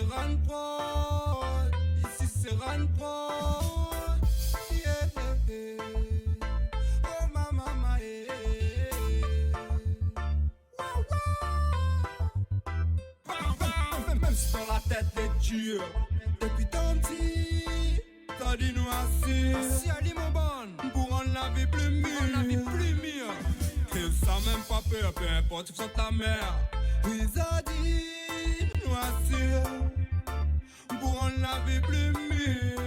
Ran Prod, ici c'est Ran Prod. Yeah. Oh mama, yeah. Même si dans la tête est dure, depuis tant petit, t'as dit nous assis. Si Ali mon bon, pour en laver plus mûr. Et ça même pas peur, peu importe, tu sens ta mère. Oui, ça dit nous assis, pour en laver plus mûr.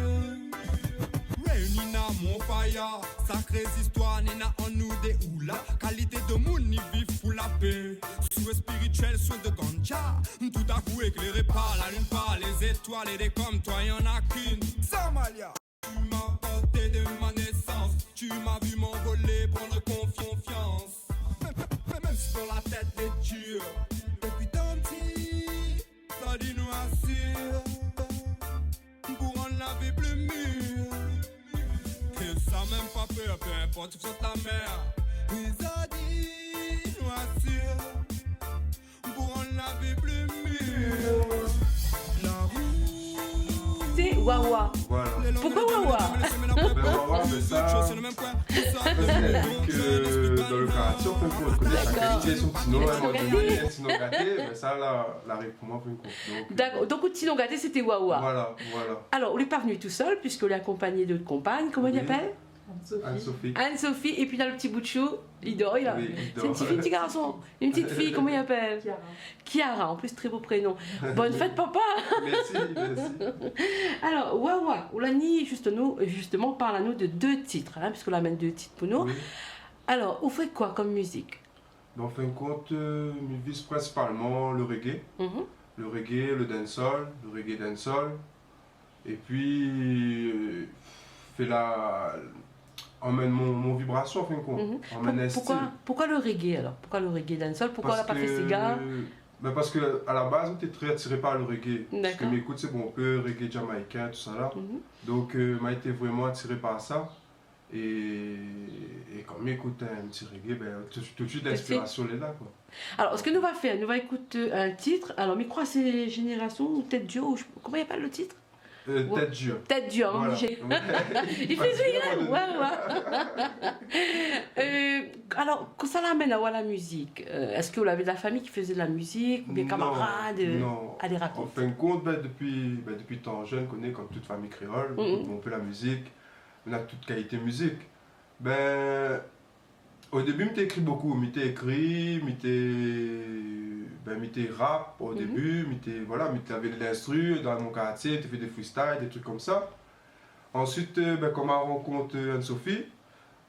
Réunis na mon fire, sacrée histoire, nena en nous des oula. Qualité de monde, ni vif pour la paix. Souhait spirituel, souhait de ganja. Tout à coup éclairé par la lune, par les étoiles. Et des comme toi, y'en a qu'une. Samalia. Tu m'as porté de ma naissance. Tu m'as vu m'envoler, prendre confiance. Même si dans la tête est dure. Depuis tant petit, t'as dit nous assis. Pour en laver plus mûr. Et ça même pas peur, peu importe, tu sens ta mère. Oui, ça dit nous assure. Pour en laver plus mûr. La roue. C'est Wawa. Voilà. Pourquoi Wawa? Wawa, mais ça, c'est vu que dans le quartier, on peut reconnaître la qualité son petit nom, un petit nom gâté, mais ça, là, l'arrive pour moi, pour une coupe. D'accord, donc au Tino Gâté, c'était Wawa. Voilà. Alors, on n'est pas venu tout seul, puisqu'on est accompagné de compagnes. Comment il appelle? Anne-Sophie. Anne-Sophie, et puis dans le petit bout de chou, il dort, il a. Oui, il C'est dort. une petite fille, un petit garçon. Une petite fille, comment il appelle? Kiara, en plus, très beau prénom. Bonne fête, papa! Merci. Alors, Wawa, Oulani, justement, parle à nous de 2 titres, hein, puisqu'on amène 2 titres pour nous. Oui. Alors, vous faites quoi comme musique? En fin de compte, je vise principalement le reggae. Le reggae, le dancehall, et puis emmène mon vibration en fin de compte. Emmène un style. Pourquoi le reggae alors? Pourquoi le reggae dancehall? Pourquoi on n'a pas fait Sega? Parce que à la base, on était très attiré par le reggae. Parce que D'accord. m'écoute, c'est bon, un peu reggae jamaïcain, tout ça là. Donc, m'a été vraiment attiré par ça. Et quand m'écoute un petit reggae, ben, tout de suite l'inspiration est là, quoi. Alors, ce que nous va faire, nous va écouter un titre. Alors, mais crois c'est Génération ou Tête Dure ou comment il appelle le titre? Tête dure. Tête Dure, Voilà. Il fait sourire, ouais. Alors, quand ça l'amène à la musique, est-ce que vous avez de la famille qui faisait de la musique, ou des camarades? Non. Allez, raconte. En fin de compte, depuis tant jeune, on connaît comme toute famille créole, on fait la musique, on a toute qualité musique. Au début, je écrit beaucoup, je écrit, je rap au début, j'avais de l'instru dans mon quartier, je fais des freestyles, des trucs comme ça. Ensuite, quand je rencontre Anne-Sophie,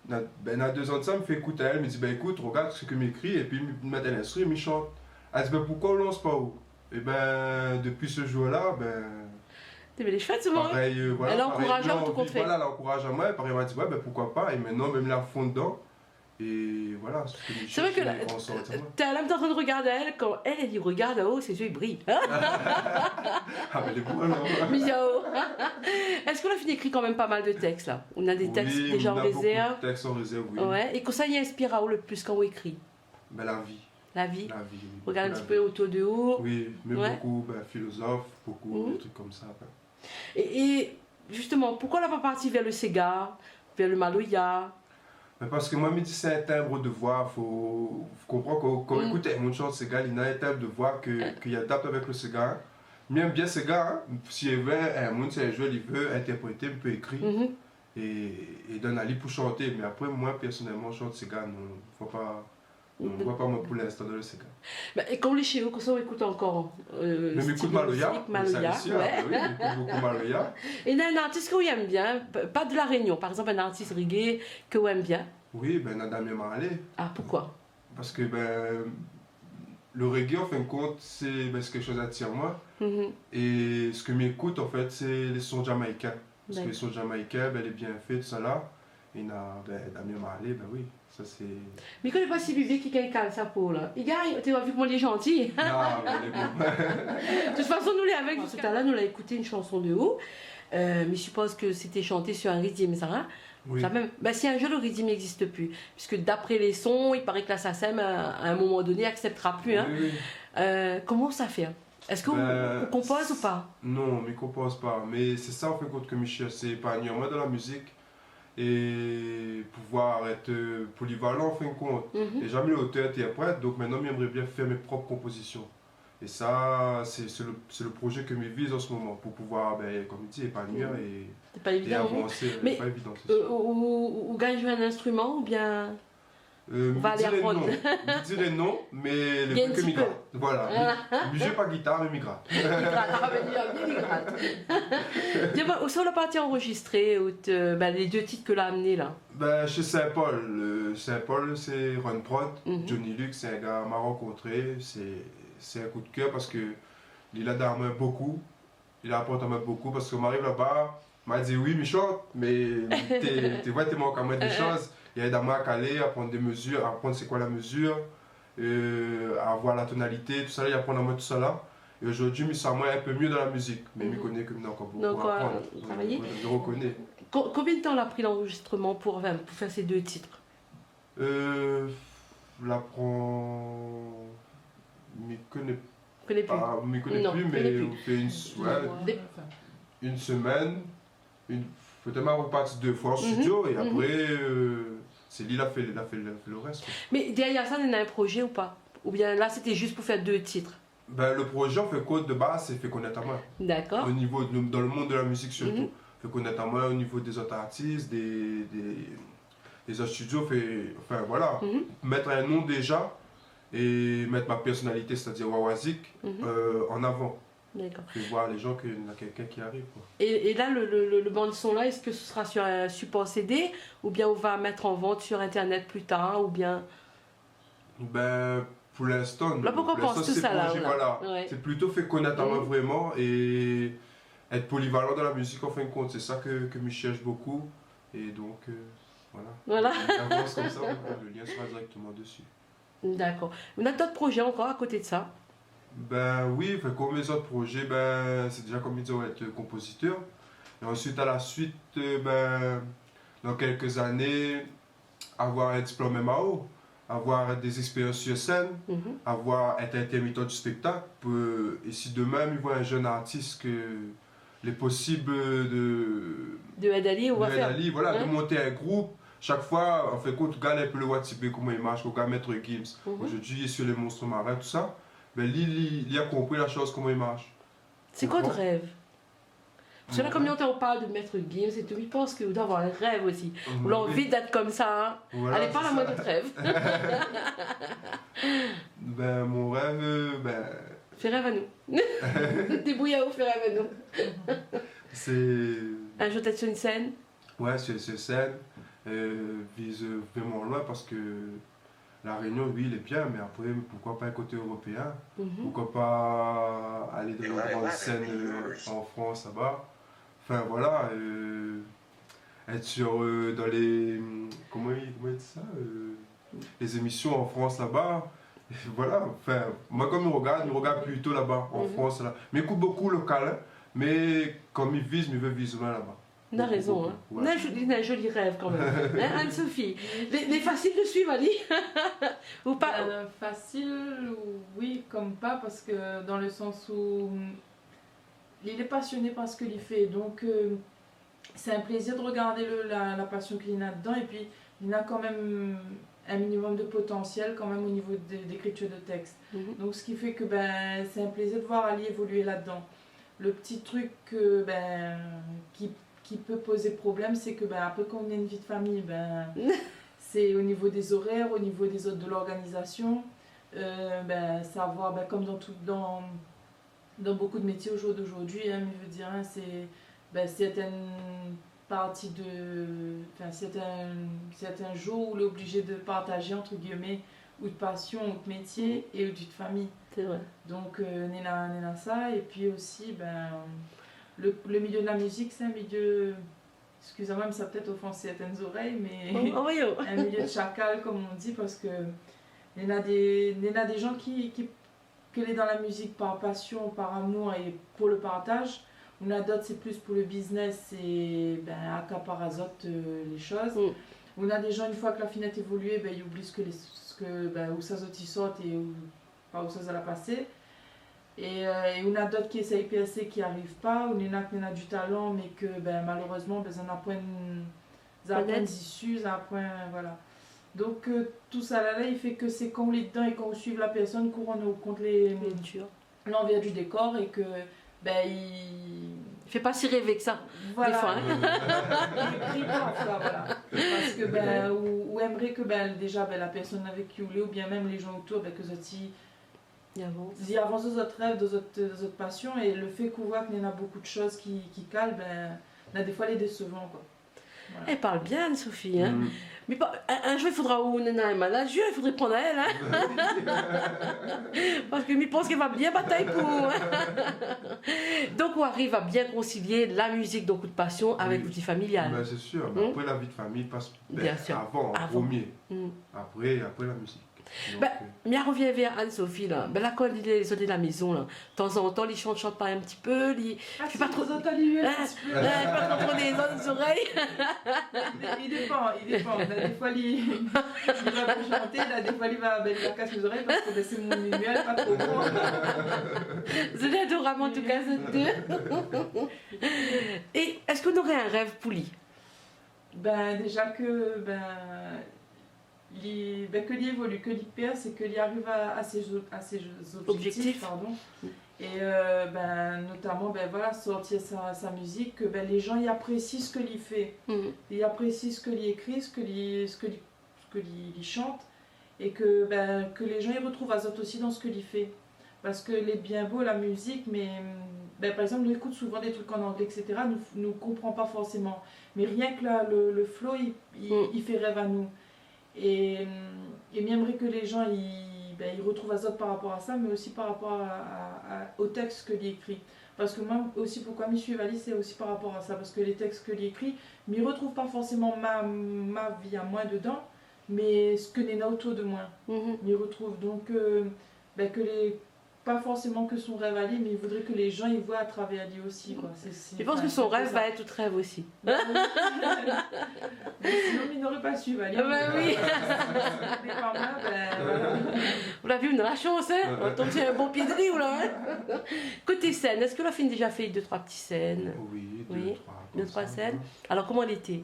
à 2 ans de ça, je me fait écouter à elle, me dit écoute, regarde ce que j'écris, et puis je me met l'instru et je chante. Elle dit pourquoi on lance pas où? Et depuis ce jour-là, T'avais les cheveux, c'est bon? pareil, Elle encourage à tout compte fait. Voilà, elle encourage à moi, et pareil, elle m'a dit pourquoi pas, et maintenant, même là, fond dedans. Et voilà, c'est vrai que t'es en train de regarder elle, quand elle y regarde en haut, ses yeux ils brillent. Ah, mais les beaux alors. Est-ce qu'on a fini d'écrire quand même pas mal de textes là? On a des textes déjà en réserve. Des textes en réserve, oui. Ouais. Et quand ça y inspire à où le plus quand on écrit? La vie. La vie. Oui. Regarde un petit peu autour de haut. Oui, mais beaucoup philosophes, beaucoup de trucs comme ça. Et justement, pourquoi on n'a pas parti vers le Sega, vers le Maloya? Parce que moi, je me dis c'est un timbre de voix. Faut comprendre quand on écoute un monde chante Sega, il y a un timbre de voix qu'il adapte avec le Sega. Même bien Sega, si il veut, un monde, c'est un jeu, il veut interpréter, il peut écrire et donner un livre pour chanter. Mais après, moi, personnellement, je chante Sega, non, faut pas. On ne voit pas moi pour l'instant dans le Sega. Et quand on est chez vous, quand ça on écoute encore mais m'écoute Maloya, oui, j'écoute beaucoup Maloya. Et un artiste que vous aimez bien, pas de la Réunion, par exemple un artiste reggae que vous aimez bien? Oui, Nadamia Marley. Ah, pourquoi? Parce que le reggae, en fin de compte, c'est quelque chose qui attire moi. Et ce que m'écoute, en fait, c'est les sons jamaïcains. Parce que les sons jamaïcains, les bienfaits, tout ça là. Et Damien Marley, oui, ça c'est... Mais quand il n'est pas si bébé qui gagne sa peau là. Il gagne, tu vois, vu comment il est gentil. Non, mais de toute façon, nous les avec, tout à l'heure, nous l'avons écouté une chanson de haut. Mais je suppose que c'était chanté sur un rythme, ça, hein? Oui. Ça même, si un jeu, le rythme n'existe plus. Puisque d'après les sons, il paraît que la SACEM, à un moment donné, n'acceptera plus. Hein? Oui. Comment ça fait? Est-ce que vous composez ou pas? Non, je ne compose pas. Mais c'est ça, en fin de compte, que je cherche. C'est épanouir moi dans la musique et pouvoir être polyvalent, en fin de compte. Et jamais l'auteur était prêt, donc maintenant, j'aimerais bien faire mes propres compositions. Et ça, c'est le projet que je vise en ce moment, pour pouvoir, comme je dis, épanouir pas et avancer. Mais pas évident, ou gagne un instrument ou bien on va aller apprendre. Je dirais non, mais le truc que je gratte. Voilà. Je ne joue pas guitare, mais je gratte. Il gratte. Dis-moi, où sont la partie enregistrée, les 2 titres que l'as amené là? Chez Saint-Paul. Saint-Paul, c'est Ron Prod. Johnny Luc, c'est un gars m'a rencontré. C'est un coup de cœur parce que il a d'armes beaucoup. Il apporte à moi beaucoup parce qu'on m'arrive là-bas, m'a dit oui, mais chante, mais tu vois, tu manques à moi des choses. Il y a des à caler, à prendre des mesures, à apprendre c'est quoi la mesure, à voir la tonalité, tout ça, il apprend à moi tout ça là. Et aujourd'hui, je sens un peu mieux dans la musique, mais je connais que encore beaucoup à apprendre. Travailler. Je reconnais. Combien de temps a pris l'enregistrement pour faire ces 2 titres? L'apprend. Je ne connais pas. Je ne connais plus, mais on fait une semaine, peut-être ma repartie 2 fois en studio, et après, c'est lui qui a fait le reste. Quoi. Mais derrière ça, il y a un projet ou pas? Ou bien là, c'était juste pour faire 2 titres? Le projet, on fait code de base, c'est fait connaître à moi. D'accord. Dans le monde de la musique surtout. Fait connaître à moi au niveau des autres artistes, des autres studios, voilà. Mettre un nom déjà et mettre ma personnalité, c'est-à-dire Wawazik, en avant. D'accord. Et voir les gens qu'il y a quelqu'un qui arrive. Quoi. Et là, le bande-son là, est-ce que ce sera sur un support CD ou bien on va mettre en vente sur Internet plus tard ou bien... Pour l'instant, là, pourquoi pense tout ça là, voilà. Ouais. C'est plutôt fait connaître à moi vraiment et être polyvalent dans la musique en fin de compte. C'est ça que je cherche beaucoup. Et donc, voilà. On avance comme ça, le lien sera directement dessus. D'accord. On a d'autres projets encore à côté de ça? Oui, comme les autres projets, c'est déjà comme ils disent, être compositeur. Et ensuite, à la suite, dans quelques années, avoir un diplôme MAO, avoir des expériences sur scène, être intermittent du spectacle. Et si demain, il voit un jeune artiste que les possibles de Adali, on va faire. De monter un groupe. Chaque fois, on fait compte, regarde un peu le WhatsApp, comment il marche, regarde Maître Gims. Aujourd'hui, il est sur les monstres marins, tout ça. Il a compris la chose, comment il marche. C'est quoi ton rêve? Parce que là, comme on parle de Maître Gims et tout, il pense que vous doit avoir un rêve aussi. Ou l'envie d'être comme ça. Hein. Voilà, allez, parle à moi de votre rêve. Mon rêve, fais rêve à nous. Débrouille à vous, fais rêve à nous. C'est... Un jour d'être sur une scène? Ouais, sur scène. Vise vraiment loin parce que la Réunion, oui, il est bien, mais après, pourquoi pas un côté européen? Pourquoi pas aller dans une grande scène en France, là-bas? Enfin, voilà. Être dans les... Comment il dit ça? Les émissions en France, là-bas. Voilà. Enfin, moi, comme je regarde plutôt là-bas, en France, là. Mais il écoute beaucoup local, hein, mais comme il veut viser loin là-bas. On a raison, hein. Ouais. On a un joli rêve quand même. Hein, Anne-Sophie, les faciles de suivre, Ali? Ou pas? Facile, oui, comme pas, parce que dans le sens où il est passionné par ce qu'il fait, donc c'est un plaisir de regarder la passion qu'il a dedans, et puis il a quand même un minimum de potentiel quand même au niveau d'écriture de texte. Donc ce qui fait que c'est un plaisir de voir Ali évoluer là-dedans. Le petit truc qui peut poser problème, c'est que après quand on a une vie de famille, c'est au niveau des horaires, au niveau des autres de l'organisation, savoir, comme dans beaucoup de métiers au jour d'aujourd'hui, hein, je veux dire, hein, c'est certaines parties certains jours où on est obligé de partager entre guillemets ou de passion, ou de métier et ou de vie de famille. C'est vrai. Donc on a ça, et puis aussi le milieu de la musique, c'est un milieu, excusez-moi, mais ça peut-être offenser certaines oreilles, mais un milieu de chacal, comme on dit, parce que il y a des gens qui est dans la musique par passion, par amour et pour le partage. On a d'autres, c'est plus pour le business et accaparazot les choses. On a des gens, une fois que la finette évoluée, ils oublient où ça sortent et où ça a passé. Et on a d'autres qui essayent PSC qui n'arrivent pas, on en a qui ont du talent, mais que malheureusement, on n'a pas d'issue, voilà. Donc tout ça là, il fait que c'est quand on est dedans et quand on suit la personne, qu'on rend compte l'envers du décor et que il fait pas si rêver que ça, voilà. Des fois. Il écrit parfois, voilà. Parce que ou aimerait que déjà la personne avec qui vous ou bien même les gens autour, que ils avancent dans votre rêve, dans votre passion, et le fait qu'on voit qu'il y en a beaucoup de choses qui calent, des fois les décevant, quoi. Voilà. Elle parle bien, Anne-Sophie, hein. Mais un jour il faudra où Nena est malade, il faudrait prendre elle, hein. Parce que je pense qu'elle va bien batailler pour. Donc on arrive à bien concilier la musique, donc de passion, avec la vie familiale. C'est sûr, après la vie de famille passe avant, en premier. Après la musique. Donc, mais on revient vers Anne-Sophie là. Là quand il est de la maison là, de temps en temps il chante pas un petit peu, il fait pas trop pas trop les autres oreilles. Il dépend. Des fois il va chanter, des fois il va casser les oreilles parce que c'est mon manuel pas trop grand. C'est adorable en tout cas ces deux. Et est-ce qu'on aurait un rêve pour lui? Déjà que que l'y évolue, que l'y perce et que l'y arrive à ses objectifs. Pardon. Et notamment sortir sa musique, que les gens y apprécient ce que l'y fait, ils apprécient ce que l'y écrit, ce que l'y chante, et que les gens y retrouvent Azot aussi dans ce que l'y fait. Parce que est bien beau la musique, mais par exemple, nous écoute souvent des trucs en anglais, etc. Nous ne comprenons pas forcément. Mais rien que le flow, il fait rêve à nous. Et j'aimerais que les gens ils retrouvent Azot par rapport à ça, mais aussi par rapport au texte que l'y écrit. Parce que moi aussi, pourquoi m'y suis valise, c'est aussi par rapport à ça. Parce que les textes que l'y écrit, m'y retrouvent pas forcément ma vie à moi dedans, mais ce que n'est autour de moi. M'y retrouve. Donc, pas forcément que son rêve à lui, mais il voudrait que les gens y voient à travers lui aussi. Je pense que son rêve va être tout rêve aussi. Sinon, il n'aurait pas su. Oui. Vous l'avez vu, on a la chance, hein. On tombe sur un bon pied de riz, là. Hein. Côté scène, est-ce que la fille a déjà fait 2-3 petites scènes? Oui, 2-3 scènes. Alors, comment elle était?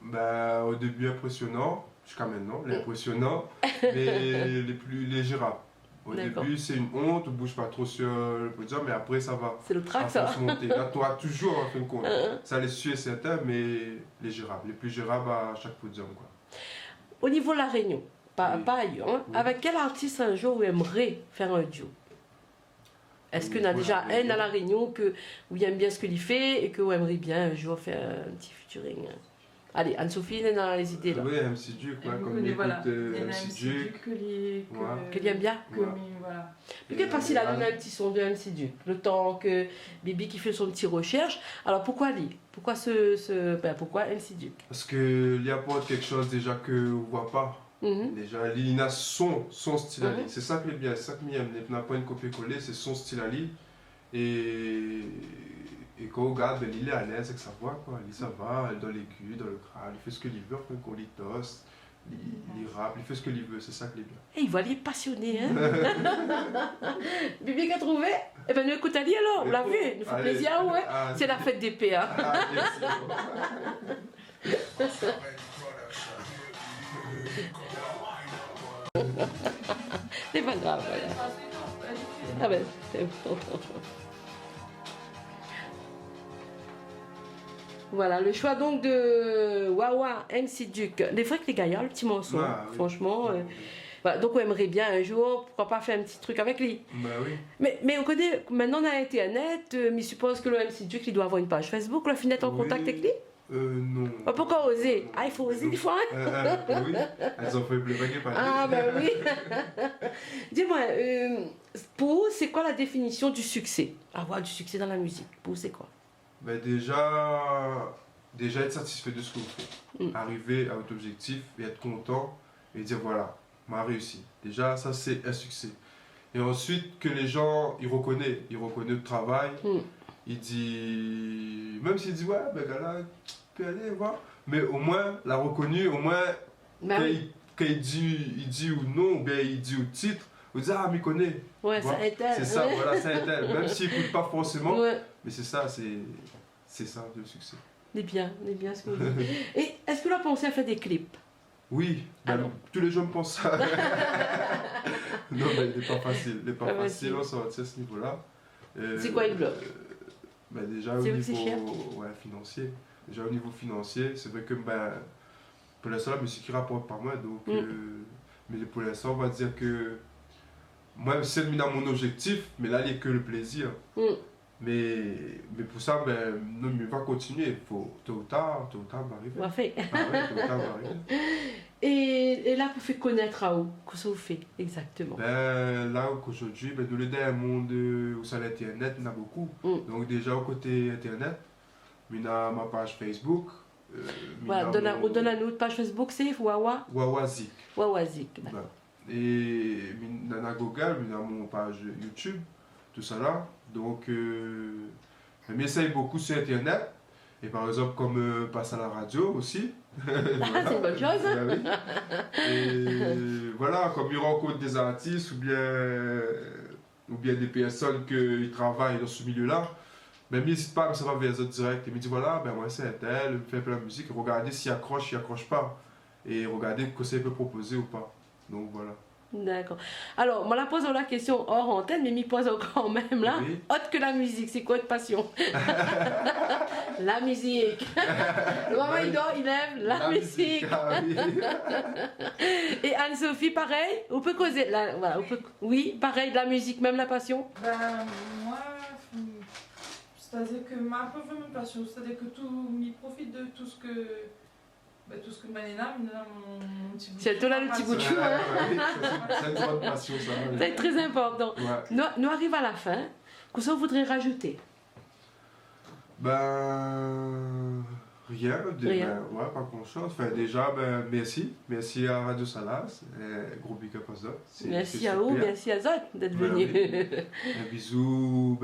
Au début, impressionnant. Jusqu'à maintenant, l'impressionnant. Mais les gérables. Au début, c'est une honte, on ne bouge pas trop sur le podium, mais après, ça va. C'est le trac, ça. Monter. Là, tu auras toujours, en fin de compte. Ça, les suit, certains, mais les gérables. Les plus gérables à chaque podium, quoi. Au niveau de la Réunion, pas ailleurs, hein, avec quel artiste un jour vous aimeriez faire un duo? Est-ce qu'on a déjà un à la Réunion que vous aimez bien ce qu'il fait et que vous aimeriez bien un jour faire un petit featuring? Allez, Anne-Sophie, elle a les idées là. Oui, MC Duke, comme il écoute MC Duke. Que lui aime bien. Voilà. Peut-être parce qu'il a donné un petit son de MC Duke. Le temps que Bibi qui fait son petit recherche. Alors pourquoi lui? Pourquoi pourquoi MC Duke? Parce qu'il apporte quelque chose déjà que vous ne voit pas. Déjà, il a son style à lui. C'est ça qui est bien, c'est ça que j'aime. Il n'a pas une copie-collée, c'est son style à lui. Et quand on regarde, il est à l'aise avec sa voix, quoi. Il ça va, dans l'aigu, dans le crâne, il fait ce qu'il veut, qu'on lui tosse, il rappe, il fait ce qu'il veut, c'est ça qu'il est bien. Et il voit les passionnés, hein. Bibi qu'a trouvé? Eh bien, nous écoute Ali alors, on l'a vu, il nous fait plaisir, ouais. C'est la fête des PA. C'est pas grave, voilà. Ah ben, c'est bon. Voilà, le choix donc de Wawa, MC Duke. Les vrais que les gars, le petit morceau, franchement. Voilà, donc on aimerait bien un jour, pourquoi pas faire un petit truc avec lui. Oui. Mais on connaît, maintenant on a Internet, mais je suppose que le MC Duke il doit avoir une page Facebook, la finette en contact avec lui? Non. Pourquoi oser? Il faut oser des fois. Oui, elles ont fait plus vaguer par oui. Dis-moi, pour vous, c'est quoi la définition du succès? Avoir du succès dans la musique, pour vous, c'est quoi? Déjà être satisfait de ce que vous faites. Arriver à votre objectif et être content et dire voilà, m'a réussi. Déjà, ça c'est un succès. Et ensuite, que les gens, ils reconnaissent le travail. Il dit, même s'il dit ouais, gars-là, tu peux aller voir. Mais au moins, l'a reconnu, au moins, quand il dit ou non, ou bien il dit au titre, vous dites, ah, m'y connaît. Ouais, ça est elle. C'est ça, voilà, ça est elle. Même s'il n'écoute pas forcément, ouais. mais c'est ça, c'est ça le succès. On est bien ce que vous dites. Et est-ce que vous avez pensé à faire des clips? Oui, tous les gens me pensent ça. Non, mais il n'est pas facile. Il n'est pas facile, on s'en va à ce niveau-là. C'est quoi une bloc? Déjà au niveau financier. Déjà au niveau financier, c'est vrai que pour l'instant, la musique qui rapporte pas moi. Donc, mais pour l'instant, on va dire que moi, c'est dans mon objectif, mais là, il n'y a que le plaisir. Mais pour ça, non, mais va continuer. Il faut tôt ou tard, va arriver. On va faire. Ah ouais, tôt ou tard, va arriver. Et là, vous faites connaître à où? Qu'est-ce que vous faites exactement? Là, aujourd'hui, nous le dans un monde où ça l'Internet, il y en a beaucoup. Donc déjà, au côté Internet, il y a ma page Facebook. Voilà, donne à notre page Facebook, c'est Wawa? Wawazik. Wawazik. Et il y a Google, il y a mon page YouTube, tout ça là. Donc, je m'essaye beaucoup sur Internet. Et par exemple, comme passe à la radio aussi. Voilà. C'est une bonne chose. Oui. Et voilà, comme il rencontre des artistes ou bien des personnes qui travaillent dans ce milieu-là, n'hésite pas à me savoir vers eux direct et me dit voilà, moi c'est un tel, me fait un peu la musique, regardez s'il accroche pas. Et regardez ce qu'il peut proposer ou pas. Donc voilà. D'accord. Alors, moi la pose la question hors antenne, mais m'y pose quand même là. Oui. Autre que la musique, c'est quoi votre passion? La musique. Le moment il dort, il lève la musique. Et Anne-Sophie, pareil, on peut causer. Là, voilà, oui, pareil, de la musique, même la passion. Moi, c'est-à-dire que ma propre passion, c'est-à-dire que m'y profite de tout ce que. Tout ce que Manena, mon petit bout de chou. C'est toi là le petit bout de chou, hein? C'est une grande passion, ça. C'est très important. Ouais. Nous arrivons à la fin. Qu'est-ce que vous voudriez rajouter? Rien. Pas grand-chose. Enfin, déjà, merci à Radio Salas. Gros big up à Zot. Merci à vous, merci à Zot d'être venu. Un bisou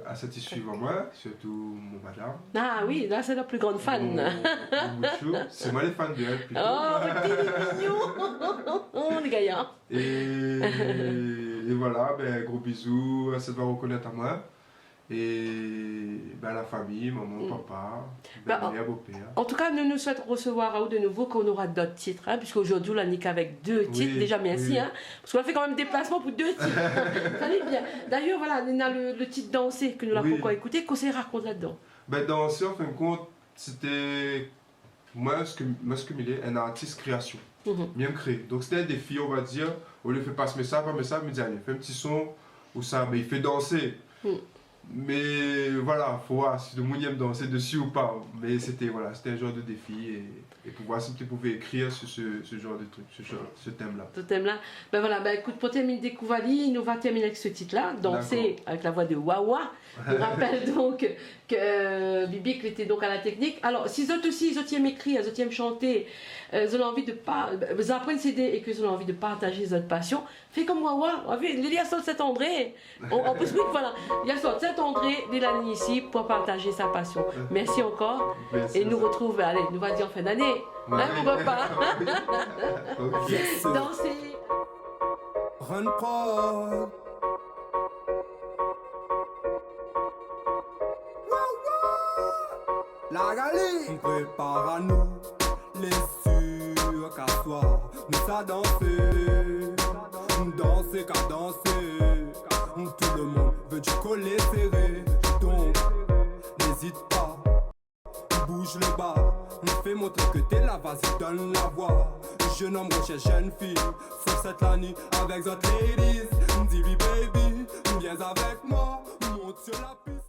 à ceux qui suivent moi, surtout mon madame. Ah oui, là c'est la plus grande fan. C'est moi les fans de elle plutôt. Oh, t'es mignon. Les gaillards. Et voilà, gros bisous à ceux qui vont reconnaître à moi. Et la famille, maman, papa, mère, beau-père. En tout cas, nous souhaitons recevoir à vous de nouveau qu'on aura d'autres titres, puisqu'aujourd'hui, on l'a niqué avec 2 titres. Déjà, merci. Parce qu'on a fait quand même des placements pour 2 titres. Ça allait bien. D'ailleurs, voilà, on a le titre Danser que nous l'avons encore écouté. Qu'est-ce qu'il raconte là-dedans? Danser, en fin de compte, c'était moi ce que il est un artiste création. Bien créé. Donc, c'était un défi, on va dire. On lui fait pas ce message, il me dit, allez, fais un petit son où ça, mais il fait danser. Mais voilà, faut voir si le monde aime danser dessus ou pas. Mais c'était un genre de défi et pour voir si tu pouvais écrire sur ce genre de truc, ce thème-là. Ce thème-là. Écoute, pour terminer Découvali, nous va terminer avec ce titre-là, Danser avec la voix de Wawa. Je rappelle donc que Bibi était donc à la technique. Alors, si vous aussi, vous aiment écrire, vous aiment chanter, vous avez envie de vous apprenez une CD et que vous avez envie de partager votre passion, faites comme Wawa. Il y a Saint-André. On peut se dire, voilà, il y a Saint-André, il est ici pour partager sa passion. Merci encore. Merci et nous retrouvons, allez, nous va dire en fin d'année. Mon repas. Danser. Run prod. La galerie, on prépare à nous les sûrs qu'à soir, nous à danser, qu'à danser, tout le monde veut du collet serré, donc n'hésite pas, bouge le bas, on fait montrer que t'es là, vas-y donne la voix, jeune homme recherche jeune fille, sur cette la nuit avec d'autres ladies, dis-lui baby, viens avec moi, monte sur la piste.